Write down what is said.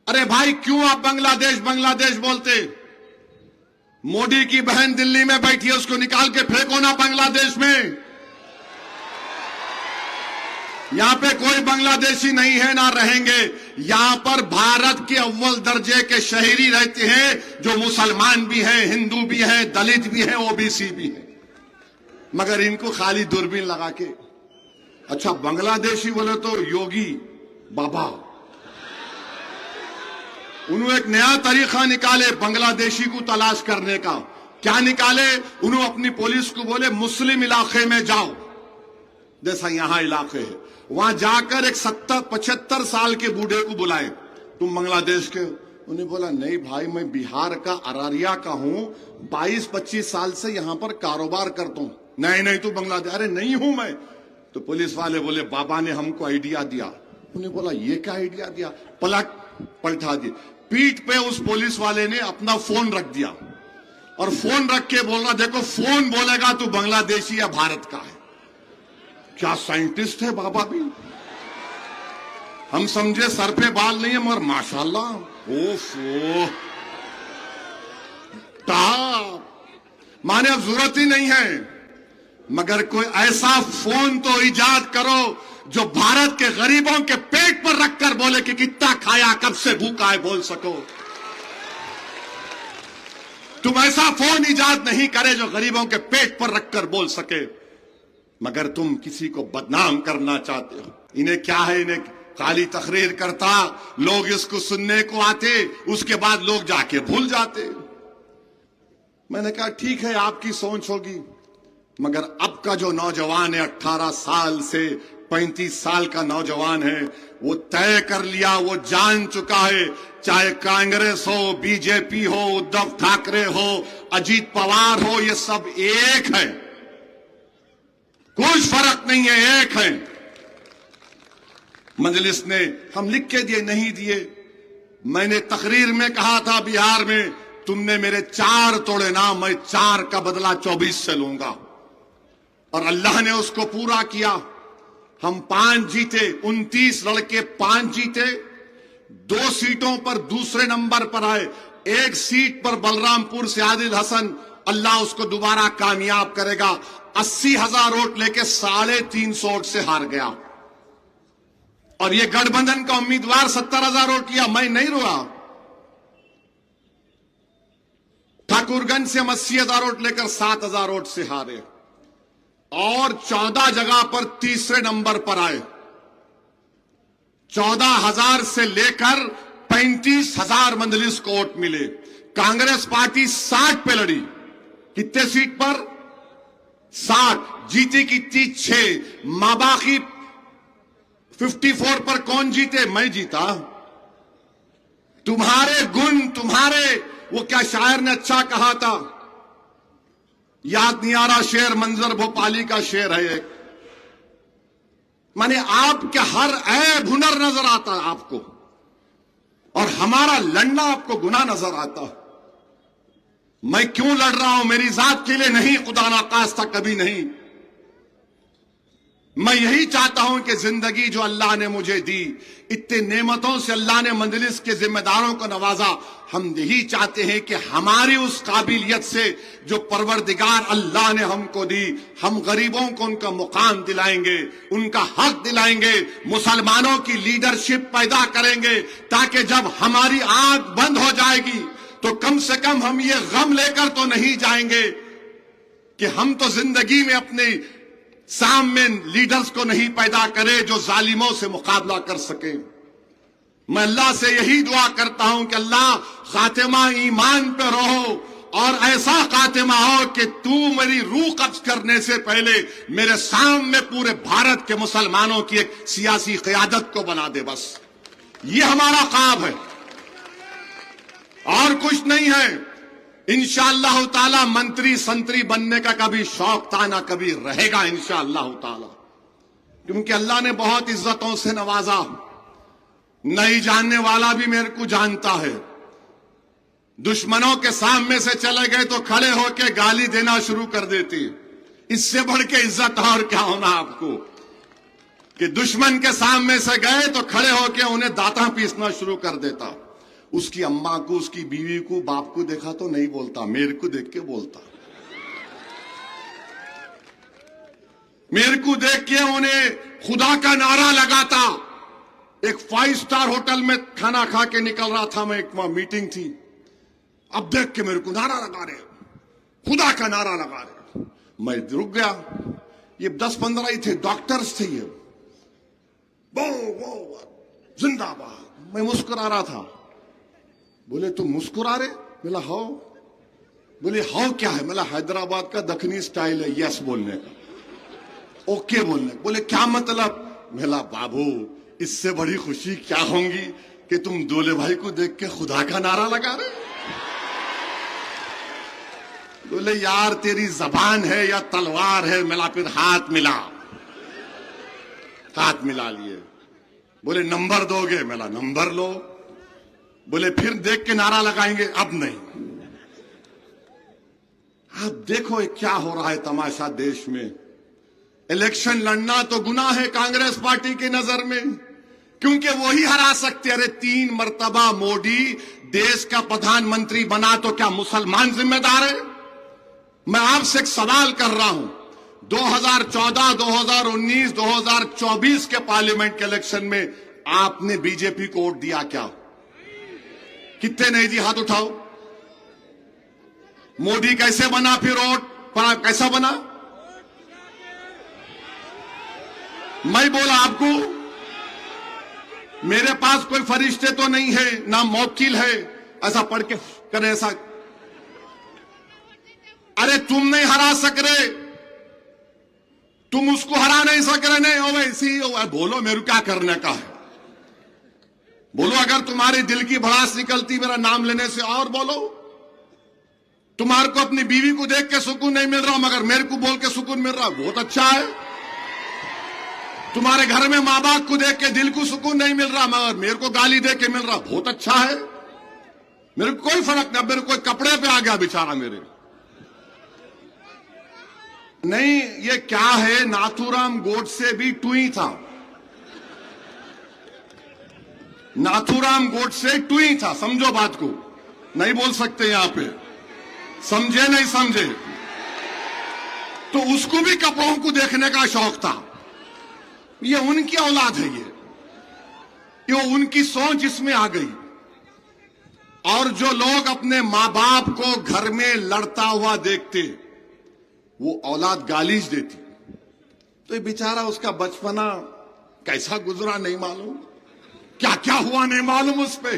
अरे भाई क्यों आप बांग्लादेश बांग्लादेश बोलते? मोदी की बहन दिल्ली में बैठी है, उसको निकाल के फेंको ना बांग्लादेश में। यहां पे कोई बांग्लादेशी नहीं है, ना रहेंगे। यहां पर भारत के अव्वल दर्जे के शहरी रहते हैं, जो मुसलमान भी हैं, हिंदू भी हैं, दलित भी हैं, ओबीसी भी हैं। मगर इनको खाली दूरबीन लगा के, अच्छा बांग्लादेशी बोले तो योगी बाबा, उन्होंने एक नया तरीका निकाले बांग्लादेशी को तलाश करने का। क्या निकाले? उन्होंने अपनी पुलिस को बोले मुस्लिम इलाके में जाओ, जैसा यहां इलाके है, वहां जाकर एक 70-75 साल के बूढ़े को बुलाए, तुम बांग्लादेश के? उन्हें बोला नहीं भाई, मैं बिहार का अररिया का हूं, 22-25 साल से यहां पर कारोबार करता हूं। नहीं नहीं तू बांग्लादेश? अरे नहीं हूं मैं। तो पुलिस वाले बोले बाबा ने हमको आइडिया दिया। उन्हें बोला ये क्या आइडिया दिया? पलटा दिया। पीठ पे उस पुलिस वाले ने अपना फोन रख दिया और फोन रख के बोल रहा, देखो फोन बोलेगा तो बांग्लादेशी या भारत का है। क्या साइंटिस्ट है बाबा भी। हम समझे सर पे बाल नहीं है, मगर माशाल्लाह ओफो माने अब जरूरत ही नहीं है। मगर कोई ऐसा फोन तो इजाद करो जो भारत के गरीबों के पेट पर रखकर बोले कि कितना खाया, कब से भूखा है, बोल सको। तुम ऐसा फोन इजाद नहीं करे जो गरीबों के पेट पर रखकर बोल सके। मगर तुम किसी को बदनाम करना चाहते हो। इन्हें क्या है, इन्हें खाली तकरीर करता, लोग इसको सुनने को आते, उसके बाद लोग जाके भूल जाते। मैंने कहा ठीक है आपकी सोच होगी, मगर अब का जो नौजवान है 18 साल से 35 साल का नौजवान है, वो तय कर लिया, वो जान चुका है, चाहे कांग्रेस हो, बीजेपी हो, उद्धव ठाकरे हो, अजीत पवार हो, ये सब एक है, कुछ फर्क नहीं है, एक है। मजलिस ने हम लिख के दिए नहीं दिए। मैंने तकरीर में कहा था बिहार में, तुमने मेरे 4 तोड़े ना, मैं 4 का बदला 24 से लूंगा, और अल्लाह ने उसको पूरा किया। हम 5 जीते, 29 लड़के 5 जीते, 2 सीटों पर दूसरे नंबर पर आए। 1 सीट पर बलरामपुर से आदिल हसन, अल्लाह उसको दोबारा कामयाब करेगा, 80,000 वोट लेके 350 वोट से हार गया। और ये गठबंधन का उम्मीदवार 70,000 वोट लिया। मैं नहीं रुआ, ठाकुरगंज से हम 80,000 वोट लेकर 7,000 वोट से हारे, और 14 जगह पर तीसरे नंबर पर आए। 14,000 से लेकर 35,000 मजलिस को वोट मिले। कांग्रेस पार्टी 60 पे लड़ी, कितने सीट पर? 60, जीती कितनी? 6। माबाकी 54 पर कौन जीते? मैं जीता। तुम्हारे गुण, तुम्हारे, वो क्या शायर ने अच्छा कहा था, याद नहीं आ रहा शेर, मंजर भोपाली का शेर है एक, माने आपके हर ऐब हुनर नजर आता है आपको, और हमारा लड़ना आपको गुनाह नजर आता। मैं क्यों लड़ रहा हूं? मेरी जात के लिए नहीं, खुदा ना खास्ता कभी नहीं। मैं यही चाहता हूं कि जिंदगी जो अल्लाह ने मुझे दी, इतने नेमतों से अल्लाह ने मंजलिस के जिम्मेदारों को नवाजा, हम यही चाहते हैं कि हमारी उस काबिलियत से जो परवरदिगार अल्लाह ने हमको दी, हम गरीबों को उनका मुकाम दिलाएंगे, उनका हक दिलाएंगे, मुसलमानों की लीडरशिप पैदा करेंगे, ताकि जब हमारी आंख बंद हो जाएगी तो कम से कम हम ये गम लेकर तो नहीं जाएंगे कि हम तो जिंदगी में अपने सामने लीडर्स को नहीं पैदा करे जो जालिमों से मुकाबला कर सके। मैं अल्लाह से यही दुआ करता हूं कि अल्लाह खातिमा ईमान पे रहो, और ऐसा खातिमा हो कि तू मेरी रूह कब्ज करने से पहले मेरे सामने पूरे भारत के मुसलमानों की एक सियासी क़यादत को बना दे। बस ये हमारा ख्वाब है और कुछ नहीं है। इंशाअल्लाह ताला मंत्री संतरी बनने का कभी शौक था ना कभी रहेगा इंशाअल्लाह ताला, क्योंकि अल्लाह ने बहुत इज्जतों से नवाजा। नहीं जानने वाला भी मेरे को जानता है। दुश्मनों के सामने से चले गए तो खड़े होकर गाली देना शुरू कर देती। इससे बढ़ के इज्जत और क्या होना आपको कि दुश्मन के सामने से गए तो खड़े होकर उन्हें दांता पीसना शुरू कर देता। उसकी अम्मा को, उसकी बीवी को, बाप को देखा तो नहीं बोलता, मेरे को देख के बोलता। मेरे को देख के उन्हें खुदा का नारा लगाता। एक 5 स्टार होटल में खाना खा के निकल रहा था मैं, एक वहां मीटिंग थी। अब देख के मेरे को नारा लगा रहे, खुदा का नारा लगा रहे। मैं रुक गया। ये 10-15 ही थे, डॉक्टर्स थे ये। वो जिंदाबाद। मैं मुस्कुरा रहा था। बोले तुम मुस्कुरा रहे? बोला हाउ। बोले हाउ क्या है? बोला हैदराबाद का दखनी स्टाइल है यस बोलने का, ओके बोलने। बोले क्या मतलब? बोला बाबू इससे बड़ी खुशी क्या होगी कि तुम दूल्हे भाई को देख के खुदा का नारा लगा रहे। बोले यार तेरी जबान है या तलवार है? मिला, फिर हाथ मिला, हाथ मिला लिए। बोले नंबर दोगे? मिला नंबर लो। बोले फिर देख के नारा लगाएंगे? अब नहीं। अब देखो क्या हो रहा है तमाशा देश में। इलेक्शन लड़ना तो गुनाह है कांग्रेस पार्टी की नजर में, क्योंकि वो ही हरा सकते। अरे 3 मर्तबा मोदी देश का प्रधानमंत्री बना तो क्या मुसलमान जिम्मेदार है? मैं आपसे एक सवाल कर रहा हूं, 2014, 2019, 2024 के पार्लियामेंट के इलेक्शन में आपने बीजेपी को वोट दिया क्या? कितने नहीं दी? हाथ उठाओ। मोदी कैसे बना फिर वोट? कैसा बना? मैं बोला आपको, मेरे पास कोई फरिश्ते तो नहीं है, ना मौकिल है ऐसा पढ़ के करे ऐसा। अरे तुम नहीं हरा सक रहे, तुम उसको हरा नहीं सक रहे। नहीं हो वैसी बोलो, मेरे क्या करने का है? बोलो, अगर तुम्हारे दिल की भड़ास निकलती मेरा नाम लेने से, और बोलो। तुम्हारे को अपनी बीवी को देख के सुकून नहीं मिल रहा, मगर मेरे को बोल के सुकून मिल रहा, बहुत अच्छा है। तुम्हारे घर में मां बाप को देख के दिल को सुकून नहीं मिल रहा, मगर मेरे को गाली दे के मिल रहा, बहुत अच्छा है। मेरे को कोई फर्क नहीं। मेरे कोई कपड़े पे आ गया बेचारा मेरे। नहीं, ये क्या है, नाथूराम गोडसे भी टुई था। नाथूराम गोडसे टुई था, समझो बात को। नहीं बोल सकते यहां पे, समझे नहीं समझे? तो उसको भी कपड़ों को देखने का शौक था। ये उनकी औलाद है, ये उनकी सोच इसमें आ गई। और जो लोग अपने मां बाप को घर में लड़ता हुआ देखते, वो औलाद गालीज देती, तो ये बेचारा उसका बचपना कैसा गुजरा नहीं मालूम, क्या क्या हुआ नहीं मालूम उस पे।